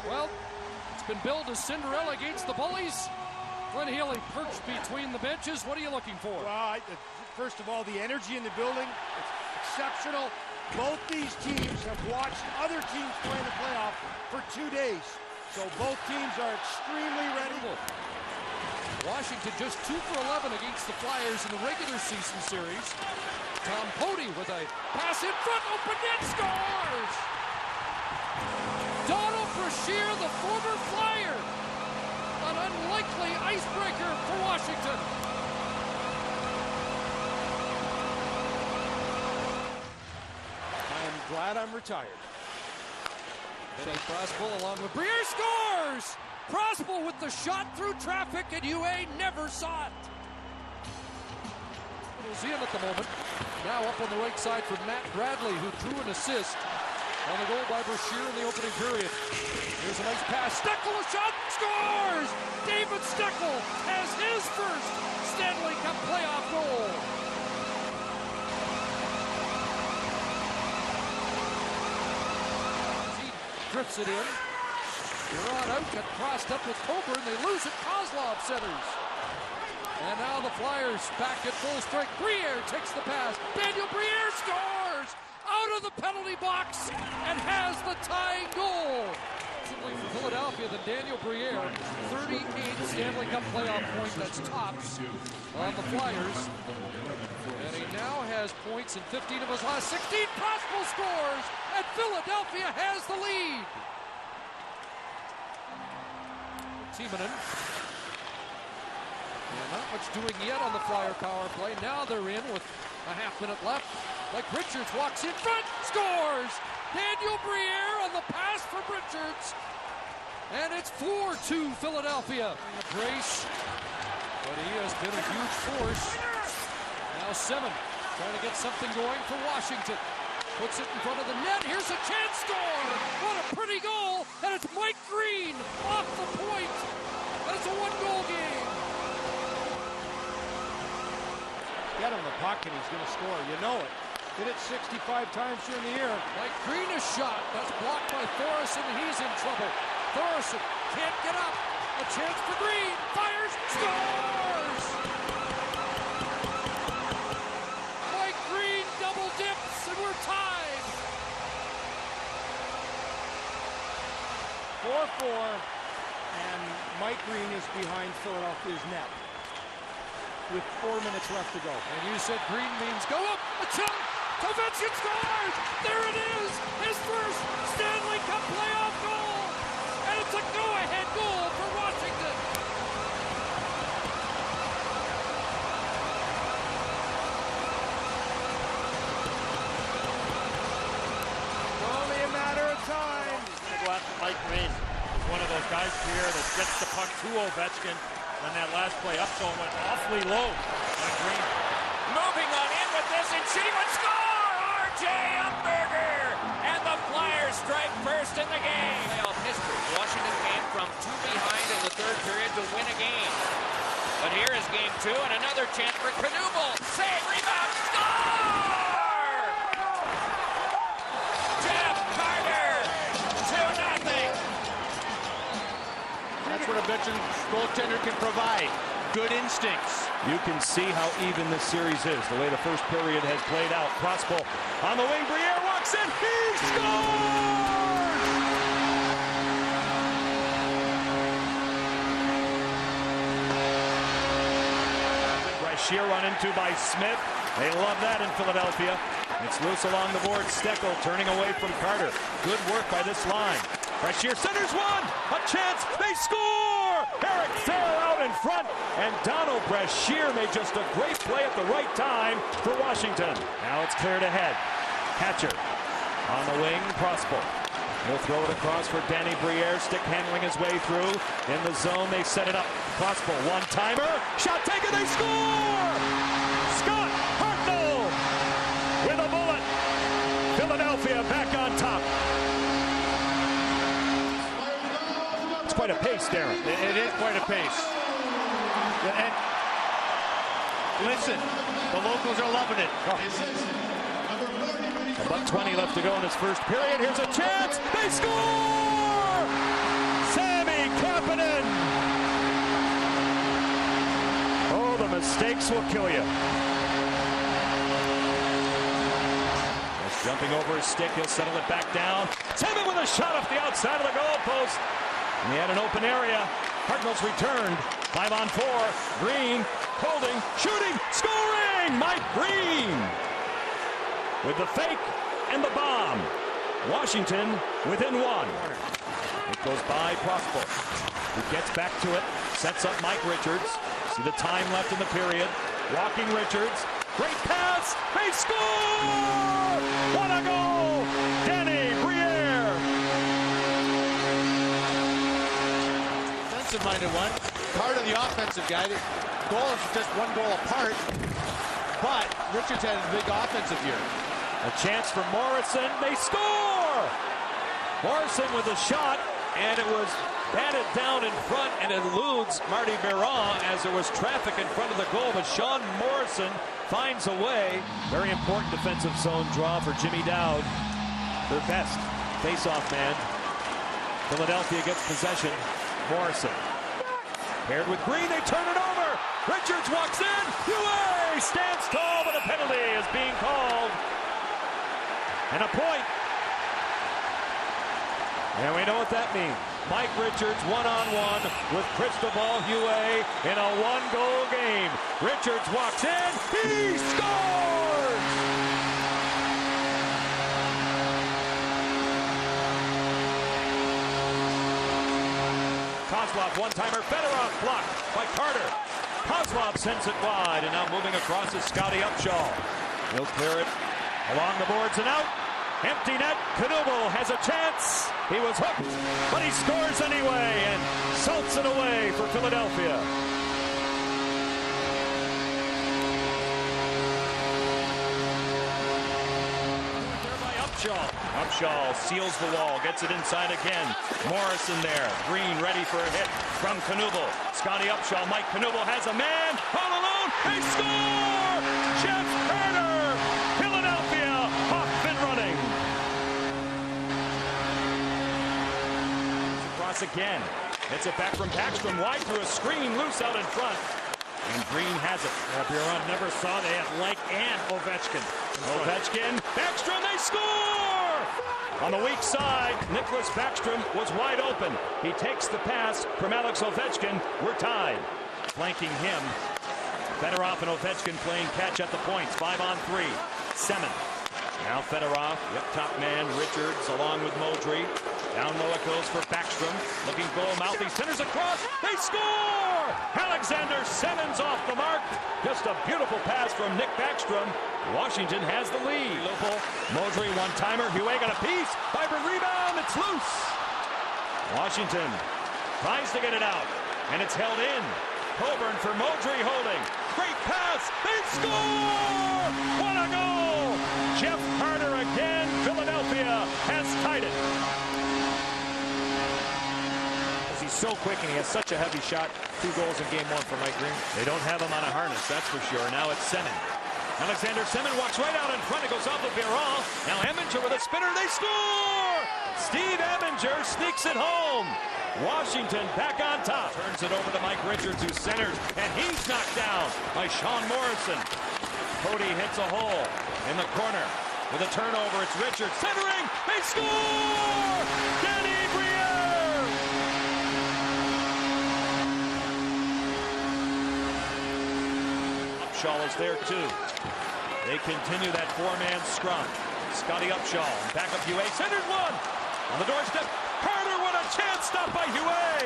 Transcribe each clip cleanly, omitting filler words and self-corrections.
Well, it's been billed as Cinderella against the bullies. Glenn Healy perched between the benches. What are you looking for? Well, first of all, the energy in the building is exceptional. Both these teams have watched other teams play in the playoff for 2 days. So both teams are extremely ready. Washington just 2 for 11 against the Flyers in the regular season series. Tom Pody with a pass in front, open net, scores! Donald Brashear, the former Flyer. An unlikely icebreaker for Washington. I'm glad I'm retired. Benny Prospel along with Briere scores! Prospel with the shot through traffic, and UA never saw it. It's in at the moment. Now up on the right side for Matt Bradley, who drew an assist on the goal by Brashear in the opening period. Here's a nice pass. Steckel, a shot, scores! David Steckel has his first Stanley Cup playoff goal. He drifts it in. You're out, get crossed up with Coburn. They lose it. Kozlov centers. And now the Flyers back at full strength. Briere takes the pass. Daniel Briere scores out of the penalty box and has the tying goal. For Philadelphia, than Daniel Briere, 38th Stanley Cup playoff point. That's tops on the Flyers. And he now has points in 15 of his last 16. Prospel scores, and Philadelphia has the lead. Timonen. And not much doing yet on the Flyer power play. Now they're in with a half-minute left. Like Richards walks in front, scores! Daniel Briere on the pass from Richards. And it's 4-2 Philadelphia. Brace, but he has been a huge force. Now Semin trying to get something going for Washington. Puts it in front of the net. Here's a chance, score! What a pretty goal! And it's Mike Green off the point. And it's a one-goal game. Get him the puck and he's going to score. You know it. Did it 65 times during the year. Mike Green is shot. That's blocked by Thoresen. He's in trouble. Thoresen can't get up. A chance for Green. Fires. Scores! Mike Green double dips and we're tied. 4-4. And Mike Green is behind Philadelphia's net with 4 minutes left to go. And you said Green means go up. A chunk. Ovechkin scores! There it is! His first Stanley Cup playoff goal! And it's a go-ahead goal for Washington! Only a matter of time. He's going to go after Mike Green. He's one of those guys here that gets the puck to Ovechkin. And that last play up zone went awfully low on Green. Moving on in with this, and she would score! R.J. Umberger! And the Flyers strike first in the game. Playoff history. Washington came from 2 behind in the third period to win a game. But here is game 2, and another chance for Knuble. Save, rebound, score! Jeff Carter, 2-0. That's what a veteran goaltender can provide. Good instincts. You can see how even this series is, the way the first period has played out. Prospel on the wing, Briere walks in, he scores! Brashear run into by Smith. They love that in Philadelphia. It's loose along the board. Steckel turning away from Carter. Good work by this line. Brashear centers one. A chance. They score! Eric Fair out in front. And Donald Brashear made just a great play at the right time for Washington. Now it's cleared ahead. Hatcher on the wing. Prospel. He'll throw it across for Danny Briere. Stick handling his way through. In the zone, they set it up. Prospel, one-timer. Shot taken. They score! Scott Hartnell with a bullet. Philadelphia back on top. It's quite a pace, Darren. It is quite a pace. And listen, the locals are loving it. About 20 left to go in this first period. Here's a chance. They score! mistakes will kill you. Just jumping over his stick, he'll settle it back down. Seven with a shot off the outside of the goalpost. And he had an open area. Cardinals returned. 5 on 4. Green holding, shooting, scoring! Mike Green with the fake and the bomb. Washington within 1. It goes by Prosper. He gets back to it, sets up Mike Richards. See the time left in the period. Walking Richards. Great pass. They score! What a goal! Danny Briere. Defensive-minded one. Part of the offensive guy. Goals are just 1 goal apart. But Richards had a big offensive year. A chance for Morrison. They score! Morrison with a shot, and it was batted down in front and eludes Marty Biron as there was traffic in front of the goal, but Sean Morrison finds a way. Very important defensive zone draw for Jimmy Dowd. Their best face-off man. Philadelphia gets possession. Morrison paired with Green, they turn it over. Richards walks in. UA stands tall, but a penalty is being called. And a point. And we know what that means. Mike Richards one-on-one with Cristobal Huey in a 1-goal game. Richards walks in. He scores! Kozlov one-timer. Fedorov blocked by Carter. Kozlov sends it wide, and now moving across is Scotty Upshaw. He'll clear it along the boards and out. Empty net. Knuble has a chance. He was hooked, but he scores anyway and salts it away for Philadelphia. There by Upshaw. Upshaw seals the wall, gets it inside again. Morrison there. Green ready for a hit from Knuble. Scotty Upshaw. Mike Knuble has a man. All alone. They score! Jeff Carter. Philadelphia off and running. Across again. Hits it back from Backstrom. Wide through a screen. Loose out in front. And Green has it. Biron never saw they had Like and Ovechkin. Ovechkin. Backstrom. They score! On the weak side, Nicholas Backstrom was wide open. He takes the pass from Alex Ovechkin. We're tied. Flanking him. Fedorov and Ovechkin playing catch at the points. 5 on 3. Semin. Now Fedorov, the up-top man, Richards, along with Modry. Down low it goes for Backstrom. Looking goal mouth. He centers across. They score! Alexander Semin's off the mark. Just a beautiful pass from Nick Backstrom. Washington has the lead. Modry one-timer. Huey got a piece. Vibrant rebound. It's loose. Washington tries to get it out. And it's held in. Coburn for Modry holding. Great pass. They score! What a goal! Jeff Carter again. Philadelphia has tied it. He's so quick and he has such a heavy shot. 2 goals in game 1 for Mike Green. They don't have him on a harness, that's for sure. Now it's Semin. Alexander Semin walks right out in front. It goes off of Biron. Now Eminger with a spinner. They score! Steve Eminger sneaks it home. Washington back on top. Turns it over to Mike Richards, who centers, and he's knocked down by Sean Morrison. Cody hits a hole in the corner with a turnover. It's Richards centering. They score! Danny Briere! Upshaw is there too. They continue that 4-man scrum. Scotty Upshaw, back up Huey, centered one. On the doorstep, Carter, what a chance, stopped by Huey.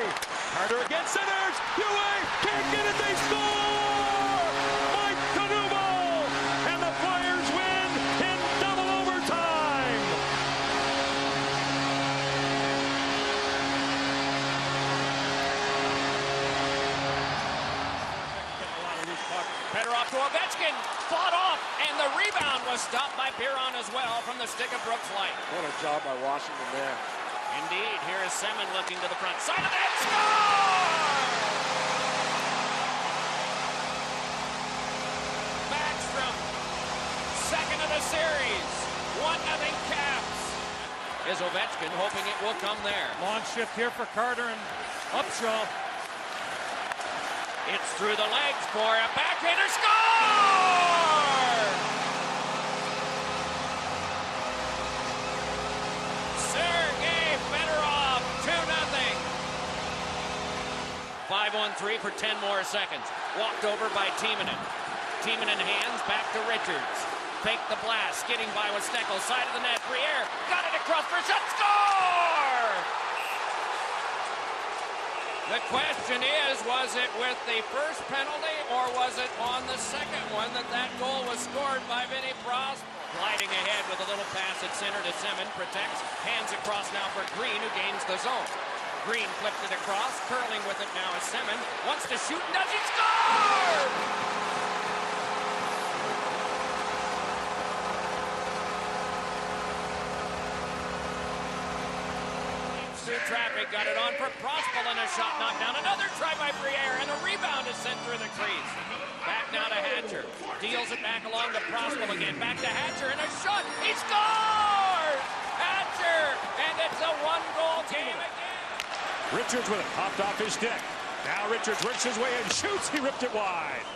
Carter again centers, Huey can't get it, they score! Mike Knuble! And the Flyers win in double overtime! Fedorov to Ovechkin, fought off, and the rebound was stopped by Biron as well from the stick of Brooks Light. What a job by Washington there. Indeed, here is Semin looking to the front side of that score! Backstrom, second of the series, 1-0 Caps. Is Ovechkin hoping it will come there. Long shift here for Carter and Upshaw. It's through the legs for a backhander score! Sergei Fedorov, 2-0. 5-on-3 for 10 more seconds. Walked over by Timonen. Timonen hands back to Richards. Fake the blast, skidding by with Steckel, side of the net, Briere, got it across for a shot, score! The question is, was it with the first penalty or was it on the second one that goal was scored by Vinny Prost? Gliding ahead with a little pass at center to Semin, protects, hands across now for Green, who gains the zone. Green flipped it across, curling with it now is Semin, wants to shoot, and does he score? Traffic got it on for Prospel and a shot knocked down. Another try by Briere and a rebound is sent through the crease. Back now to Hatcher. Deals it back along to Prospel again. Back to Hatcher and a shot. He scores! Hatcher! And it's a one-goal game again. Richards with it popped off his stick. Now Richards works his way and shoots. He ripped it wide.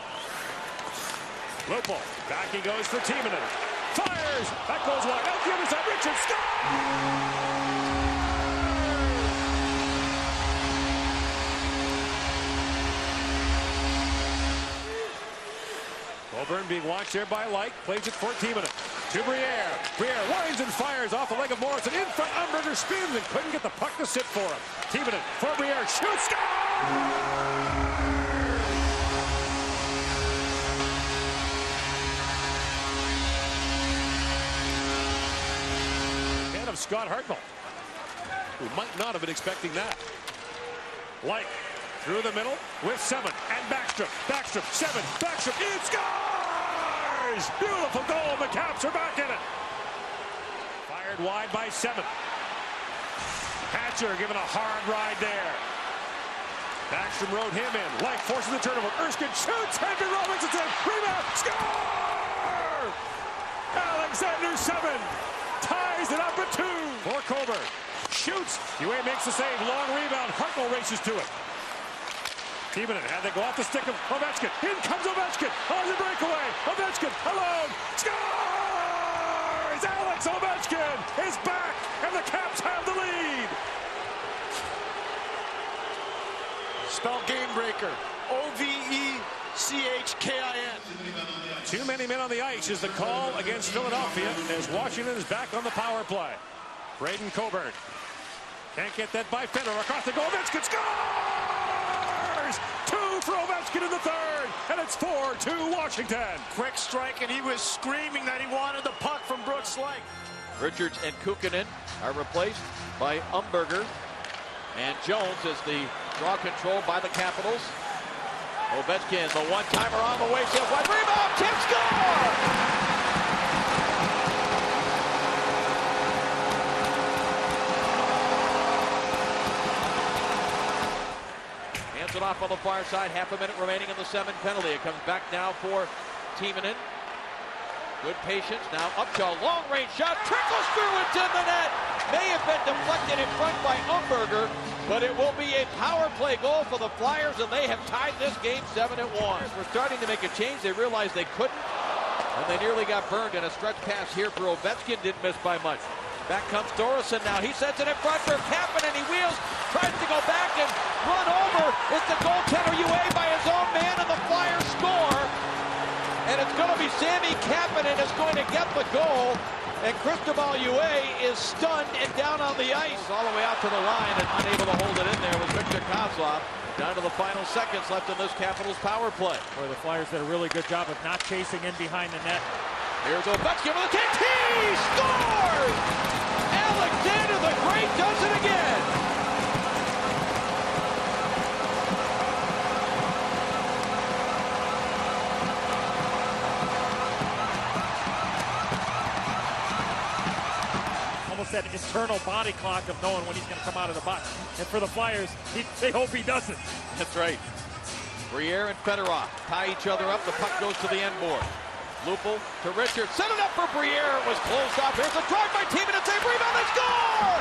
Lupul. Back he goes for Timonen. Fires! That goes wide. Out the other side. Richards scores! Coburn being watched there by Light. Plays it for Timonen. To Briere. Briere winds and fires off the leg of Morrison. In front, Umberger spins and couldn't get the puck to sit for him. Timonen for Briere. Shoots. And of Scott Hartnell, who might not have been expecting that. Light. Through the middle with Semin and Backstrom. Backstrom, Semin, Backstrom, it scores! Beautiful goal, the Caps are back in it. Fired wide by Semin. Hatcher given a hard ride there. Backstrom rode him in. Light forces the turnover. Erskine shoots, Henry Robinson's in. Rebound, score! Alexander Semin ties it up at 2 for Coburn. Shoots, UA makes the save, long rebound, Hartnell races to it. Timonen had to go off the stick of Ovechkin. In comes Ovechkin on the breakaway. Ovechkin alone. Scores! Alex Ovechkin is back, and the Caps have the lead. Spell game breaker. Ovechkin. Too many men on the ice is the call against Philadelphia as Washington is back on the power play. Braden Coburn can't get that by Fedor across the goal. Ovechkin scores! 2 for Ovechkin in the third, and it's 4-2 Washington. Quick strike, and he was screaming that he wanted the puck from Brooks Lake. Richards and Kuukkonen are replaced by Umberger, and Jones is the draw control by the Capitals. Ovechkin, the one-timer on the way, set wide rebound, tip, score! It off on the far side, half a minute remaining in the Semin penalty. It comes back now for Timonen. Good patience. Now Upshaw, long range shot, trickles through, it's in the net. May have been deflected in front by Umberger, but it will be a power play goal for the Flyers, and they have tied this game 7-1. We're starting to make a change. They realized they couldn't, and they nearly got burned. And a stretch pass here for Ovechkin, didn't miss by much. Back comes Dorison now. He sets it in front for Kapanen. He wheels, tries to go back and run over. It's the goaltender UA by his own man, and the Flyers score. And it's going to be Sammy Kapanen is going to get the goal. And Cristobal UA is stunned and down on the ice. All the way out to the line and unable to hold it in there was Victor Kozlov. Down to the final seconds left in this Capitals power play. Where the Flyers did a really good job of not chasing in behind the net. Here's Ovechkin with a kick. He scores! Alexander the Great does it again. Almost that internal body clock of knowing when he's going to come out of the box. And for the Flyers, they hope he doesn't. That's right. Briere and Fedorov tie each other up. The puck goes to the end board. Lupul to Richards. Set it up for Briere. It was closed off. Here's a drive by Timonen. Save rebound. They score!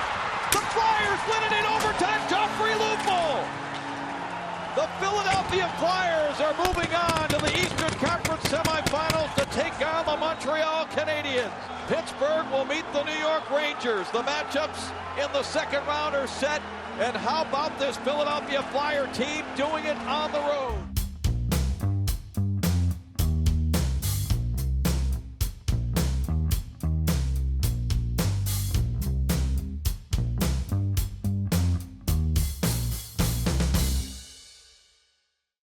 The Flyers win it in overtime. Joffrey Lupul. The The Philadelphia Flyers are moving on to the Eastern Conference semifinals to take on the Montreal Canadiens. Pittsburgh will meet the New York Rangers. The matchups in the second round are set. And how about this Philadelphia Flyer team doing it on the road?